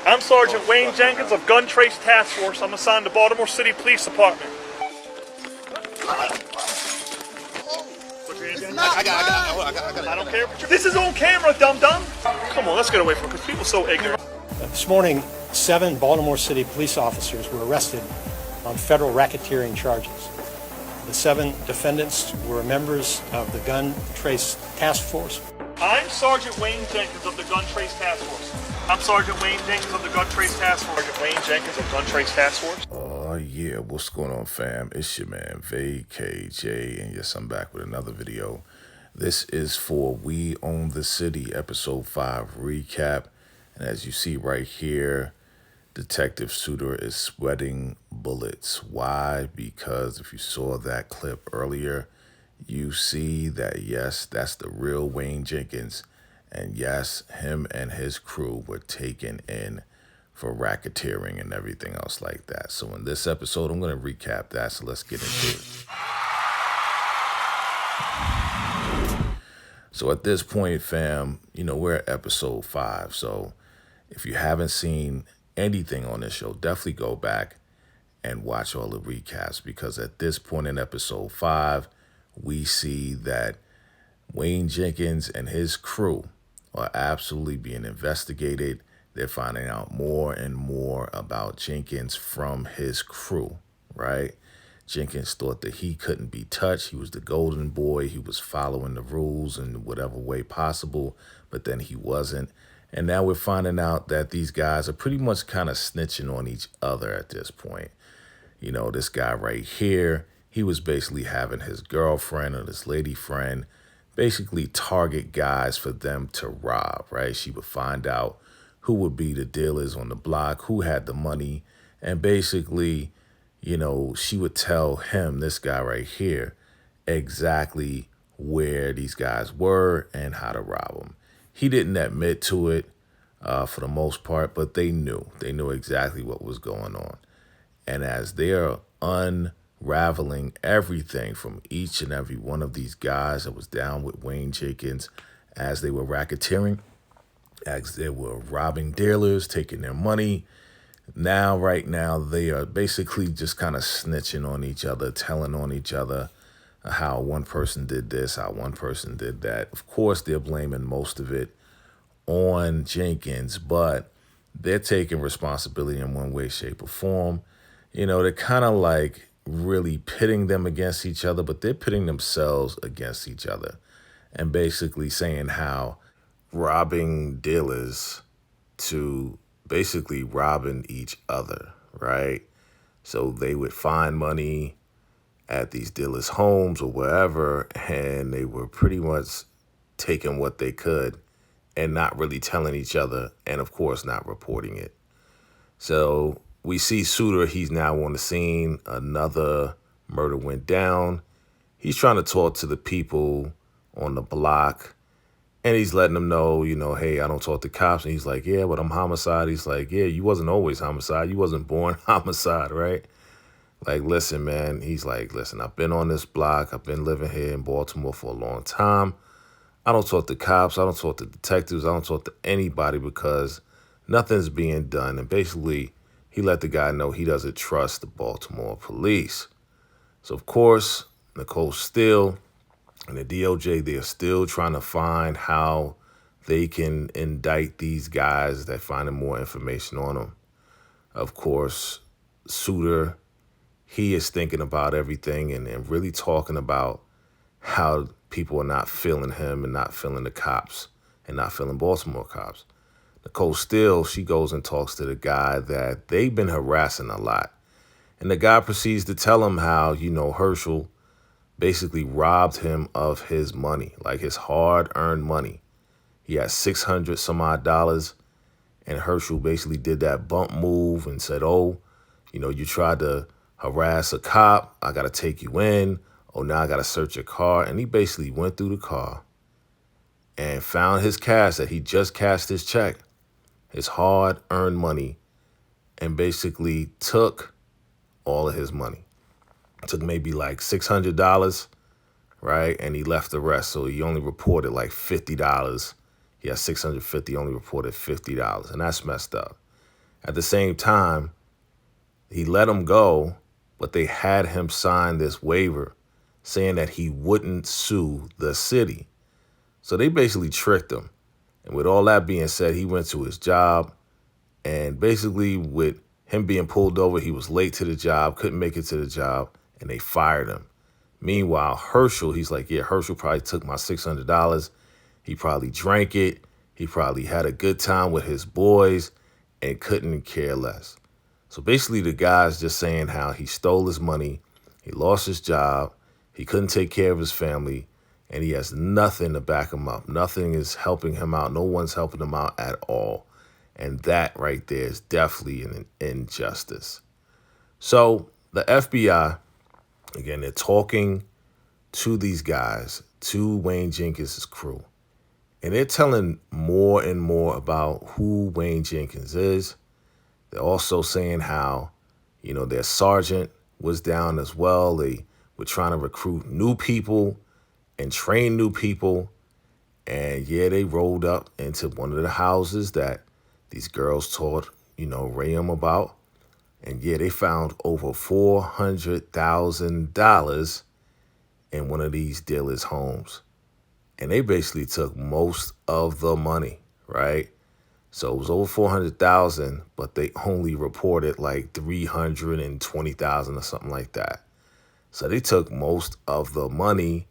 I'm Sergeant Wayne Jenkins of Gun Trace Task Force. I'm assigned to Baltimore City Police Department. I don't care. This is on camera, dum-dum. Come on, let's get away from it, because people are so ignorant. This morning, 7 Baltimore City police officers were arrested on federal racketeering charges. The 7 defendants were members of the Gun Trace Task Force. I'm Sergeant Wayne Jenkins of the Gun Trace Task Force. I'm Sergeant Wayne Jenkins of the Gun Trace Task Force. Sergeant Wayne Jenkins of Gun Trace Task Force. Oh yeah, what's going on, fam? It's your man VACAY-J, and yes, I'm back with another video. This is for We Own the City, episode 5 recap. And as you see right here, Detective Suitor is sweating bullets. Why? Because if you saw that clip earlier, you see that, yes, that's the real Wayne Jenkins. And yes, him and his crew were taken in for racketeering and everything else like that. So in this episode, I'm going to recap that. So let's get into it. So at this point, fam, you know, we're at episode 5. So if you haven't seen anything on this show, definitely go back and watch all the recaps, because at this point in episode 5, we see that Wayne Jenkins and his crew are absolutely being investigated. They're finding out more and more about Jenkins from his crew, right? Jenkins thought that he couldn't be touched. He was the golden boy. He was following the rules in whatever way possible, but then he wasn't. And now we're finding out that these guys are pretty much kind of snitching on each other at this point. You know, this guy right here, he was basically having his girlfriend or this lady friend basically target guys for them to rob, right? She would find out who would be the dealers on the block, who had the money, and basically, you know, she would tell him, this guy right here, exactly where these guys were and how to rob them. He didn't admit to it for the most part, but they knew. They knew exactly what was going on. And as they're unraveling everything from each and every one of these guys that was down with Wayne Jenkins as they were racketeering, as they were robbing dealers, taking their money, right now, they are basically just kind of snitching on each other, telling on each other how one person did this, how one person did that. Of course, they're blaming most of it on Jenkins, but they're taking responsibility in one way, shape, or form. You know, they're kind of like really pitting them against each other, but they're pitting themselves against each other and basically saying how robbing dealers to basically robbing each other, right? So they would find money at these dealers' homes or wherever, and they were pretty much taking what they could and not really telling each other, and of course not reporting it. So we see Suitor, he's now on the scene. Another murder went down. He's trying to talk to the people on the block, and he's letting them know, you know, hey, I don't talk to cops. And he's like, yeah, but I'm homicide. He's like, yeah, you wasn't always homicide. You wasn't born homicide, right? Like, listen, man. He's like, listen, I've been on this block. I've been living here in Baltimore for a long time. I don't talk to cops. I don't talk to detectives. I don't talk to anybody because nothing's being done. And basically, he let the guy know he doesn't trust the Baltimore police. So, of course, Nicole Steele and the DOJ, they're still trying to find how they can indict these guys. They're finding more information on them. Of course, Suitor, he is thinking about everything and really talking about how people are not feeling him and not feeling the cops and not feeling Baltimore cops. Nicole Steele, she goes and talks to the guy that they've been harassing a lot. And the guy proceeds to tell him how, you know, Herschel basically robbed him of his money, like his hard-earned money. He had $600 some odd, and Herschel basically did that bump move and said, oh, you know, you tried to harass a cop, I got to take you in. Oh, now I got to search your car. And he basically went through the car and found his cash that he just cashed his check, his hard-earned money, and basically took all of his money. Took maybe like $600, right? And he left the rest. So he only reported like $50. He had $650, only reported $50. And that's messed up. At the same time, he let him go, but they had him sign this waiver saying that he wouldn't sue the city. So they basically tricked him. And with all that being said, he went to his job, and basically with him being pulled over, he was late to the job, couldn't make it to the job, and they fired him. Meanwhile, Herschel, he's like, yeah, Herschel probably took my $600. He probably drank it. He probably had a good time with his boys and couldn't care less. So basically the guy's just saying how he stole his money, he lost his job, he couldn't take care of his family, and he has nothing to back him up. Nothing is helping him out. No one's helping him out at all. And that right there is definitely an injustice. So the FBI, again, they're talking to these guys, to Wayne Jenkins' crew, and they're telling more and more about who Wayne Jenkins is. They're also saying how, their sergeant was down as well. They were trying to recruit new people and train new people. And yeah, they rolled up into one of the houses that these girls taught, Rayum about. And yeah, they found over $400,000 in one of these dealers' homes. And they basically took most of the money, right? So it was over 400,000, but they only reported like 320,000 or something like that. So they took most of the money.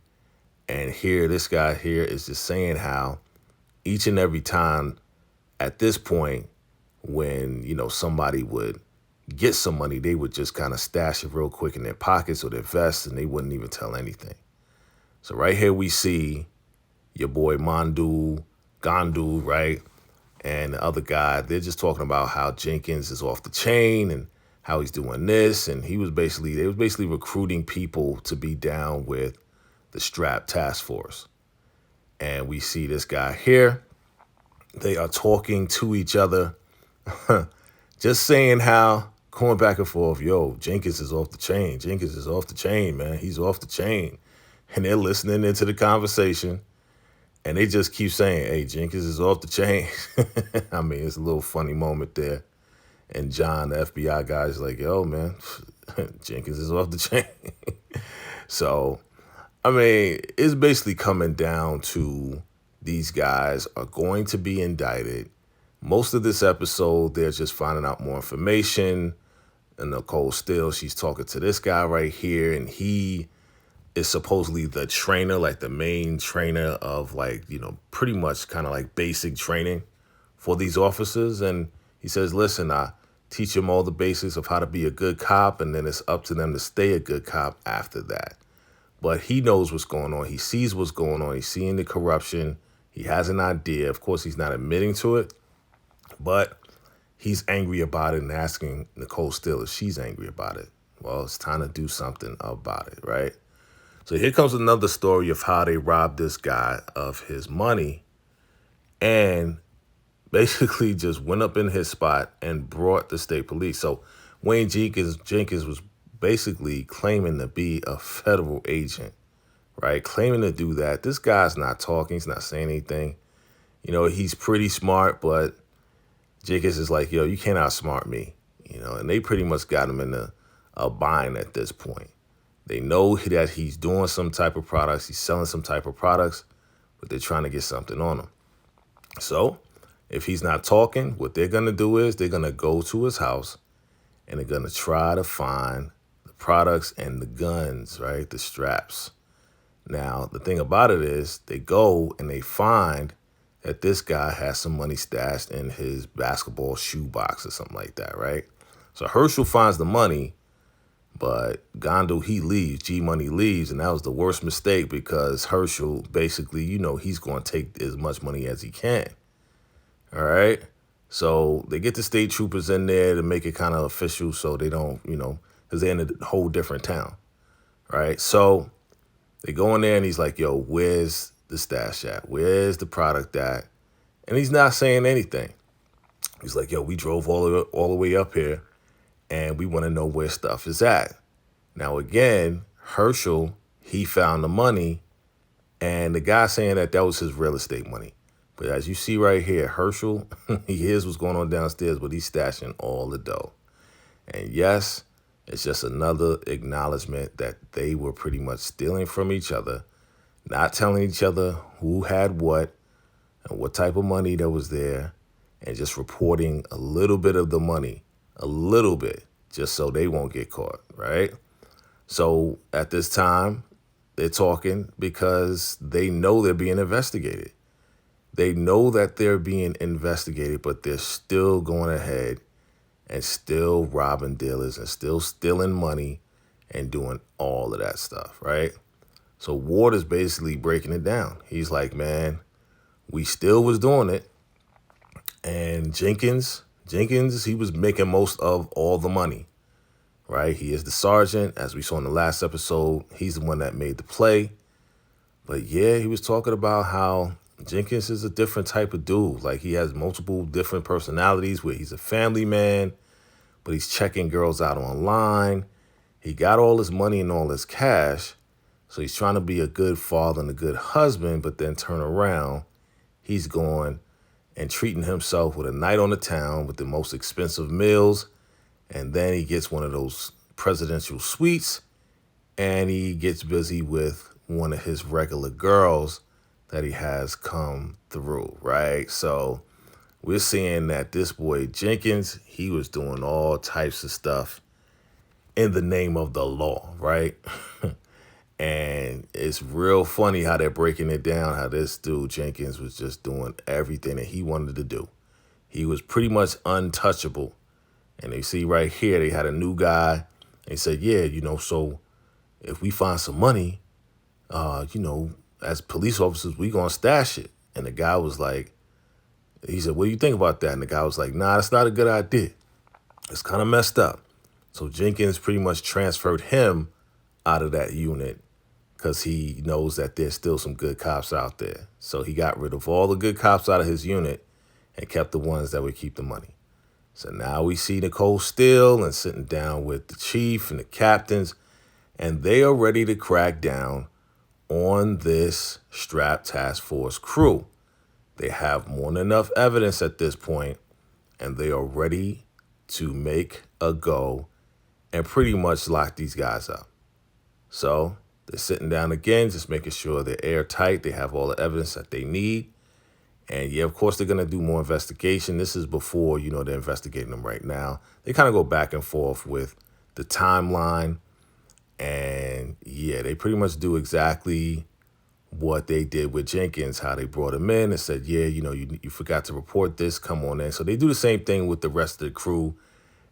And here, this guy here is just saying how each and every time at this point, when, somebody would get some money, they would just kind of stash it real quick in their pockets or their vests, and they wouldn't even tell anything. So right here we see your boy Gandu, right? And the other guy, they're just talking about how Jenkins is off the chain and how he's doing this. And they was basically recruiting people to be down with the Strap Task Force. And we see this guy here. They are talking to each other, just saying how, going back and forth, yo, Jenkins is off the chain. Jenkins is off the chain, man. He's off the chain. And they're listening into the conversation. And they just keep saying, hey, Jenkins is off the chain. I mean, it's a little funny moment there. And John, the FBI guy, is like, yo, man, Jenkins is off the chain. So, I mean, it's basically coming down to these guys are going to be indicted. Most of this episode, they're just finding out more information. And Nicole Steele, she's talking to this guy right here, and he is supposedly the trainer, like the main trainer of pretty much kind of like basic training for these officers. And he says, listen, I teach them all the basics of how to be a good cop, and then it's up to them to stay a good cop after that. But he knows what's going on. He sees what's going on. He's seeing the corruption. He has an idea. Of course, he's not admitting to it, but he's angry about it and asking Nicole Steele if she's angry about it. Well, it's time to do something about it, right? So here comes another story of how they robbed this guy of his money and basically just went up in his spot and brought the state police. So Wayne Jenkins was basically claiming to be a federal agent, right? Claiming to do that. This guy's not talking. He's not saying anything. He's pretty smart, but Jenkins is like, yo, you can't outsmart me. And they pretty much got him in a bind at this point. They know that he's doing some type of products. He's selling some type of products, but they're trying to get something on him. So if he's not talking, what they're going to do is they're going to go to his house and they're going to try to find the products and the guns, right? The straps. Now, the thing about it is they go and they find that this guy has some money stashed in his basketball shoe box or something like that, right? So Herschel finds the money, but Gandu, he leaves. G-Money leaves, and that was the worst mistake because Herschel basically, he's going to take as much money as he can. All right? So they get the state troopers in there to make it kind of official so they don't, because they're in a whole different town. Right? So they go in there and he's like, yo, where's the stash at? Where's the product at? And he's not saying anything. He's like, yo, we drove all the way up here and we want to know where stuff is at. Now, again, Herschel, he found the money, and the guy saying that was his real estate money. But as you see right here, Herschel, he hears what's going on downstairs, but he's stashing all the dough. And yes, it's just another acknowledgement that they were pretty much stealing from each other, not telling each other who had what and what type of money that was there, and just reporting a little bit of the money, a little bit, just so they won't get caught, right? So at this time, they're talking because they know they're being investigated. They know that they're being investigated, but they're still going ahead and still robbing dealers and still stealing money and doing all of that stuff, right? So Ward is basically breaking it down. He's like, man, we still was doing it. And Jenkins, he was making most of all the money, right? He is the sergeant. As we saw in the last episode, he's the one that made the play. But yeah, he was talking about how Jenkins is a different type of dude. Like, he has multiple different personalities where he's a family man, but he's checking girls out online. He got all his money and all his cash, so he's trying to be a good father and a good husband, but then turn around, he's going and treating himself with a night on the town with the most expensive meals, and then he gets one of those presidential suites, and he gets busy with one of his regular girls that he has come through, right? So we're seeing that this boy Jenkins, he was doing all types of stuff in the name of the law, right? And it's real funny how they're breaking it down, how this dude Jenkins was just doing everything that he wanted to do. He was pretty much untouchable. And they see right here, they had a new guy. They said, yeah, so if we find some money, as police officers, we gonna stash it. And the guy was like, he said, what do you think about that? And the guy was like, nah, that's not a good idea. It's kind of messed up. So Jenkins pretty much transferred him out of that unit because he knows that there's still some good cops out there. So he got rid of all the good cops out of his unit and kept the ones that would keep the money. So now we see Nicole Steele and sitting down with the chief and the captains, and they are ready to crack down on this strap task force crew. They have more than enough evidence at this point, and they are ready to make a go and pretty much lock these guys up. So they're sitting down again, just making sure they're airtight. They have all the evidence that they need. And yeah, of course, they're going to do more investigation. This is before, they're investigating them right now. They kind of go back and forth with the timeline. And yeah, they pretty much do exactly what they did with Jenkins, how they brought him in and said, yeah, you forgot to report this, come on in. So they do the same thing with the rest of the crew.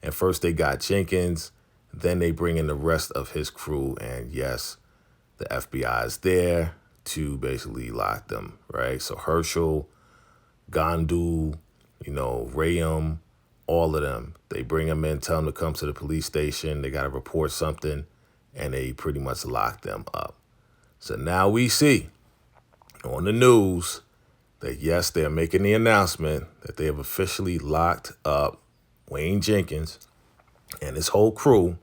And first they got Jenkins, then they bring in the rest of his crew. And yes, the FBI is there to basically lock them, right? So Herschel, Gandu, Rayum, all of them, they bring them in, tell them to come to the police station. They got to report something, and they pretty much lock them up. So now we see on the news that, yes, they're making the announcement that they have officially locked up Wayne Jenkins and his whole crew.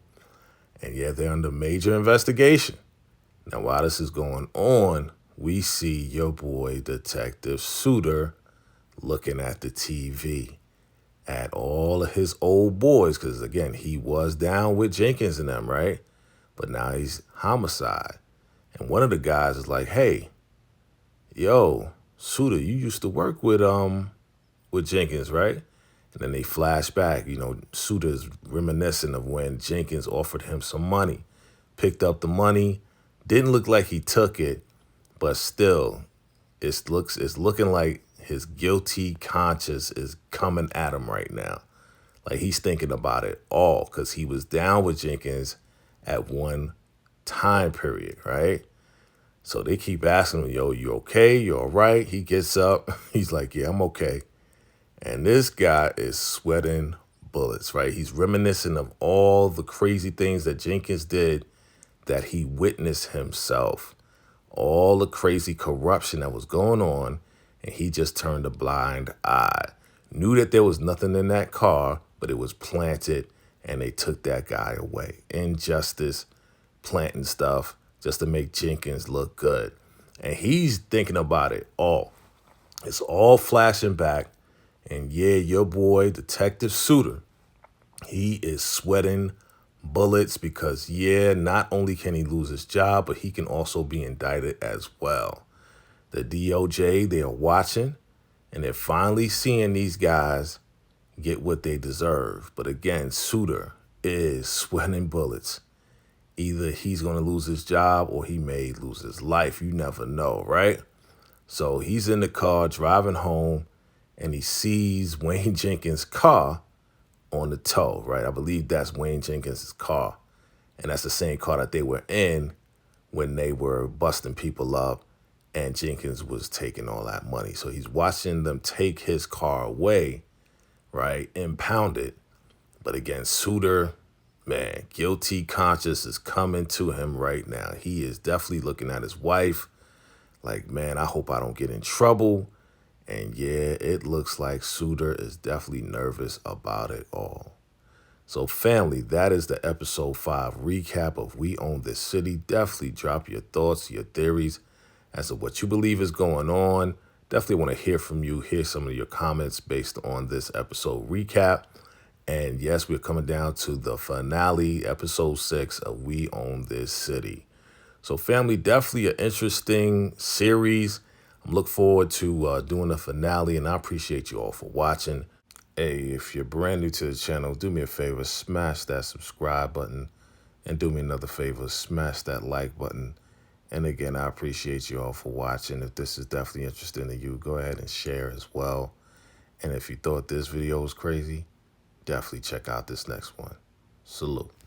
And yeah, they're under major investigation. Now, while this is going on, we see your boy, Detective Suitor, looking at the TV at all of his old boys. Because, again, he was down with Jenkins and them, right? But now he's homicide. And one of the guys is like, hey, yo, Suitor, you used to work with Jenkins, right? And then they flash back, Suitor's reminiscing of when Jenkins offered him some money, picked up the money, didn't look like he took it, but still, it's looking like his guilty conscience is coming at him right now. Like, he's thinking about it all because he was down with Jenkins at one time period, right? So they keep asking him, yo, you okay? You all right? He gets up. He's like, yeah, I'm okay. And this guy is sweating bullets, right? He's reminiscing of all the crazy things that Jenkins did that he witnessed himself, all the crazy corruption that was going on, and he just turned a blind eye. Knew that there was nothing in that car, but it was planted, and they took that guy away. Injustice, planting stuff just to make Jenkins look good. And he's thinking about it all. It's all flashing back. And yeah, your boy, Detective Suitor, he is sweating bullets because, yeah, not only can he lose his job, but he can also be indicted as well. The DOJ, they are watching, and they're finally seeing these guys get what they deserve. But again, Suitor is sweating bullets. Either he's going to lose his job or he may lose his life. You never know, right? So he's in the car driving home, and he sees Wayne Jenkins' car on the tow, right? I believe that's Wayne Jenkins' car. And that's the same car that they were in when they were busting people up and Jenkins was taking all that money. So he's watching them take his car away, right? Impound it. But again, Suitor, man, guilty conscience is coming to him right now. He is definitely looking at his wife like, man, I hope I don't get in trouble. And yeah, it looks like Suitor is definitely nervous about it all. So family, that is the episode 5 recap of We Own This City. Definitely drop your thoughts, your theories as to what you believe is going on. Definitely want to hear from you, hear some of your comments based on this episode recap. And yes, we're coming down to the finale, episode 6 of We Own This City. So family, definitely an interesting series. I'm looking forward to doing the finale, and I appreciate you all for watching. Hey, if you're brand new to the channel, do me a favor, smash that subscribe button, and do me another favor, smash that like button. And again, I appreciate you all for watching. If this is definitely interesting to you, go ahead and share as well. And if you thought this video was crazy, definitely check out this next one. Salute.